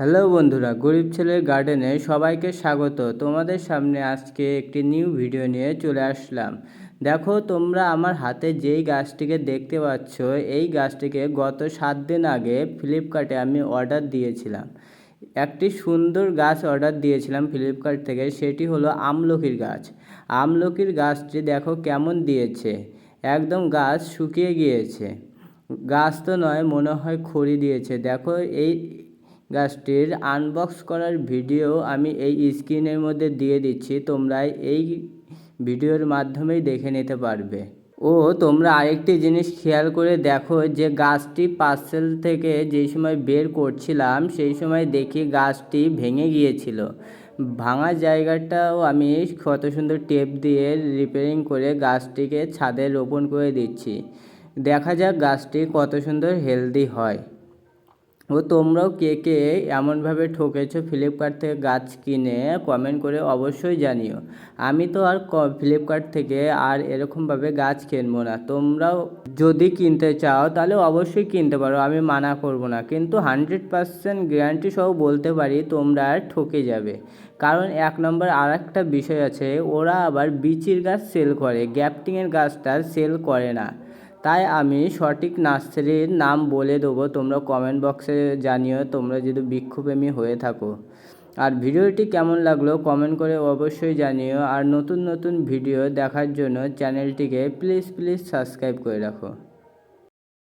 Hello বন্ধুরা, গরিব ছেলের গার্ডেনে সবাইকে স্বাগত। তোমাদের সামনে আজকে একটি নিউ ভিডিও নিয়ে চলে আসলাম। দেখো, তোমরা আমার হাতে যেই গাছটিকে দেখতে পাচ্ছ, এই গাছটিকে গত 7 দিন আগে ফ্লিপকার্টে আমি অর্ডার দিয়েছিলাম। একটি সুন্দর গাছ অর্ডার দিয়েছিলাম ফ্লিপকার্ট থেকে, সেটি হলো আমলকির গাছ। আমলকির গাছটি দেখো কেমন দিয়েছে, একদম গাছ শুকিয়ে গিয়েছে। গাছ তো নয়, মনে হয় খড়ি দিয়েছে। দেখো, এই গাছটির আনবক্স করার ভিডিও আমি এই স্ক্রিনের মধ্যে দিয়ে দিচ্ছি, তোমরা এই ভিডিওর মাধ্যমেই দেখে নিতে পারবে। তোমরা আরেকটি জিনিস খেয়াল করে দেখো যে গাছটি পার্সেল থেকে যেই সময় বের করছিলাম সেই সময় দেখি গাছটি ভেঙে গিয়েছিল। ভাঙা জায়গাটাও আমি কত সুন্দর টেপ দিয়ে রিপেয়ারিং করে গাছটিকে ছাদে রোপণ করে দিচ্ছি। দেখা যাক গাছটি কত সুন্দর হেলদি হয়। তোমরাও কে কে এমনভাবে ঠকেছো ফ্লিপকার্ট থেকে গাছ কিনে কমেন্ট করে অবশ্যই জানিও। আমি তো আর ফ্লিপকার্ট থেকে আর এরকমভাবে গাছ কিনবো না। তোমরাও যদি কিনতে চাও তাহলে অবশ্যই কিনতে পারো, আমি মানা করব না, কিন্তু 100% গ্যারান্টি সহ বলতে পারি তোমরা ঠকে যাবে। কারণ 1 নম্বর আর একটা বিষয় আছে, ওরা আবার বিচির গাছ সেল করে, গ্যাপটিংয়ের গাছটা সেল করে না। তাই আমি সঠিক নার্সারির নাম বলে দেবো, তোমরা কমেন্ট বক্সে জানিও তোমরা যদি বৃক্ষপ্রেমী হয়ে থাকো। আর ভিডিওটি কেমন লাগলো কমেন্ট করে অবশ্যই জানিও। আর নতুন নতুন ভিডিও দেখার জন্য চ্যানেলটিকে প্লিজ সাবস্ক্রাইব করে রাখো।